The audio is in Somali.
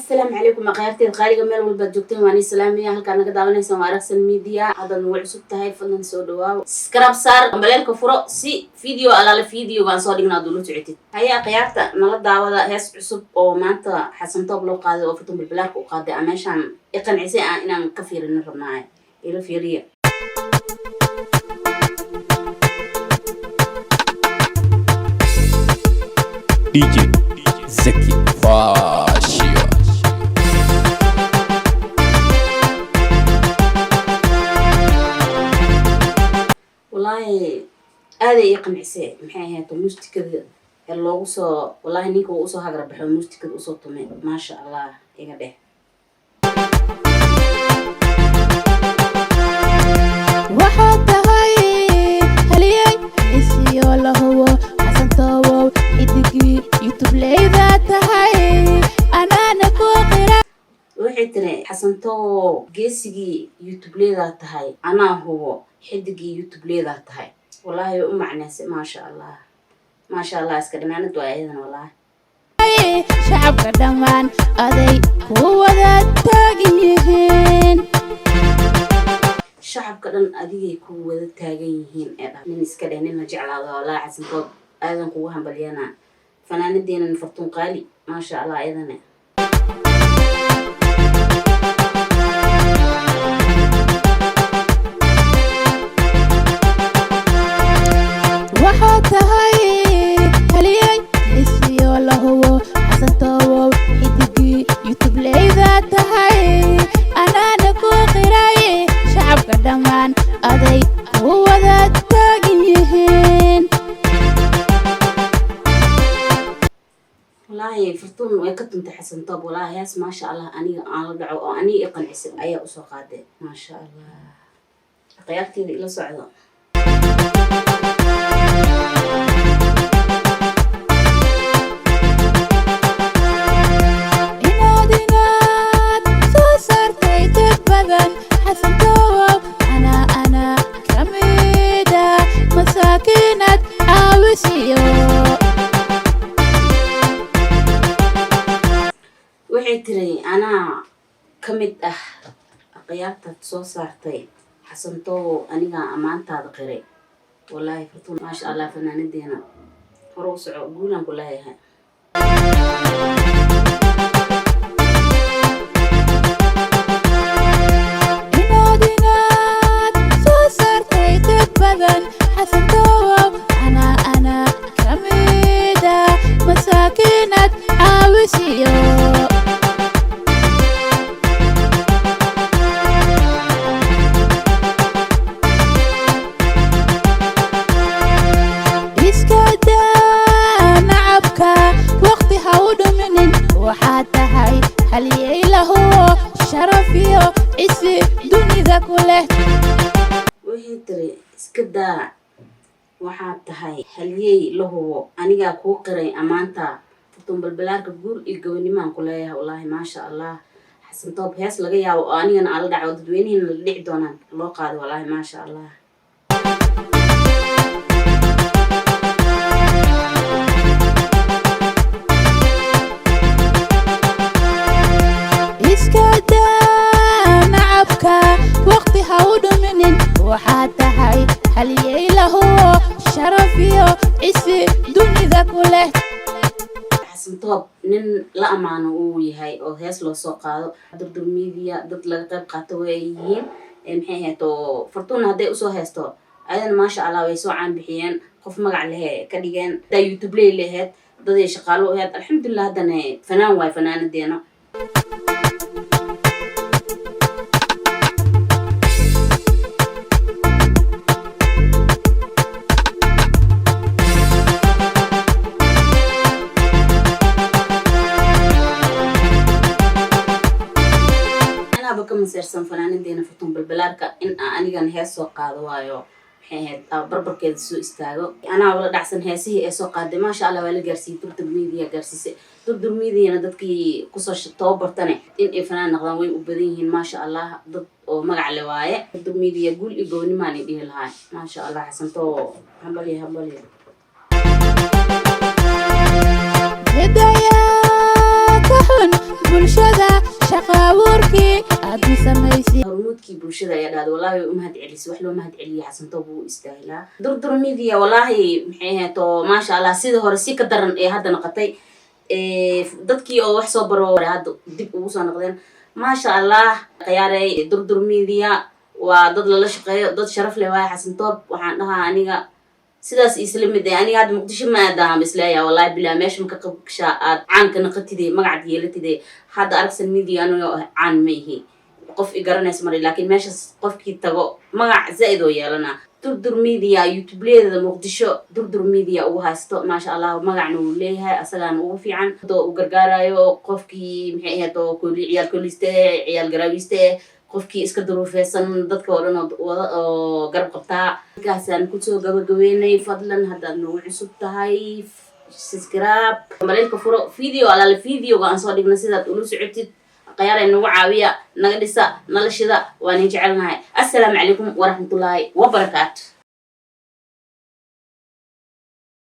السلام عليكم أخواتي القارئة مال والبجوكتين واني سلامية هل كان قدامنا سمع رأسن ميديا هذا النوع سبته هاي فلان سودوا سكراب صار قبلك فرق سي فيديو على الفيديو وان صادقنا دولو تعتي هيا قيارته نلا دعوة هيس عصب أو ما أنت حسن طب لو قاعد وفتم بالبلاك وقاعد أماشان يقن عسى إن كثير النهر معي إلى فيريا DJ Zeki Fashio والله هذا يقن عسى محيها تمشت كذا اللي وصل والله نيكو وصل هجر بحال مشت كذا وصل تمام ما شاء الله يقدر وحتى هاي هلي اسي ولا هو حسن طوو يدقي يوتيوب لي ذات هاي انا نكو قرا waxay tiri xasanto geesigii youtube leedaa tahay anaa hubo xidigii youtube leedaa tahay wallahi u macnaysay ma sha Allah iska dhamaanad waa ayadana wallahi shacabka dhamaan aday ku wada taagan yihiin shacabka dhan adigay ku wada taagan yihiin ee nin iska dhehnin la jeclaado wallahi xasanto aadan kugu hambaliyana fanaanadeena fartuun qaali ma sha Allah ayadana وحتى هاي هلي اسي ولا هو حسن طوو يدقي يوتيوب لي ذات هاي انا نكو قراي شعبك dhamaan aday ku wada taagan yihiin والله فرتون way ka tunta xasanto wallahi yaas ma sha Allah aniga aan la dhaco oo aniga qanacsan ayaa u soo qaaday ma sha Allah qiyaarteeda ila socdo مساكينك عاوسيو waxay tiri anaa kamid ah qiyaarta soo saartay xasanto aniga amaantaada qiray wallahi fartuun ma sha Allah fanaanadeena hore u soco guulan ku leeyahay مساكينك عاوسيو iskada nacabka waqti ha u dhuminin waxaad tahay haliyey lahu sharaf iyo cisi dunida ku leh waxay tiri iska daa waxaad tahay haliyey lahu aniga ku qiray amaanta fartuun balbalaarka guul iyo gabanimaan ku leeyahay wallahi ma sha Allah xasanto hees laga yaabo oo anigana aan la dhaco dadweynaheena la dhici doonaan loo qaado wallahi ma sha Allah iskada nacabka waqti ha u dhuminin waxaad tahay haliyey lahu sharaf iyo cisi dunida ku leh xasanto nin la amaano uu yahay oo hees loo soo qaado durdur media dad laga qayb qaato way yihiin maxay heeto fartuun haday u soo heesto ayadana ma sha Allah way soo caan bixiyeen qof magac leh ka dhigeen da youtube leeyahay dad ay shaqaalo ahayd alxamdulillah hadana fanaan way fanaanadeena مسيرسن فنانين فرتون بالبلاركا إن أنيجان هي سوق هذا وايو حين بربر كده سوق استاجو أنا ولا دحسن هي سوق هذا ما شاء الله ولا جرسي ترد الميديا جرسي ترد الميديا أنا دتكي قصص التوبر تاني إن فنان نغضاوي وبديهن ما شاء الله ضد ومقع لواية ترد الميديا يقول يقولني ما نديه الهاي ما شاء الله حسن تو همبلي هدايا كحن برشاد dadkii bulshada ayaa dhahday wallahi u mahad celisay wax loo mahad celiyay Xasan Toob wuu istaahilaa durdur media wallahi maxay ahayd oo maasha Allah sida hore si ka daran ee hadda noqotay dadkii oo wax soo baro hadda dib ugu soo noqdeen maasha Allah qiyaaray durdur media waa dad la shaqeeyo dad sharaf leh waa Xasan Toob waxaan dhahaa aniga sidaas isla mid ah aniga hadda Muqdisho ma aadaam islaayaa wallahi bilaa meesha ma ka qabshaa aad caan ka naqatidee magac yeelatidee hadda Aragsan media aniga caan ma yihi qof i garanaysa maray laakiin meeshaas qofkii tago magac zaid oo yeelana durdur media YouTube leedahay Muqdisho durdur media ugu haysto maasha Allah magacna uu leeyahay asagaan ugu fiican oo u gargaarayo qofkii maxay ahayd oo kulli ciyaal kuliste ciyaal garaawiste qofkii iska duruufeysan dadka oo dhan oo garab qabtaa kaasaan ku soo gabagabeynay fadlan haddaad nagu cusub tahay subscribe mareelka furo video ala video aan soo dhigna sidaad ula socotid qiyaaray nagu caawiya naga dhisa nala shida waan jecelnahay assalaamu calaykum waraxmatullaahi wabarakaatuh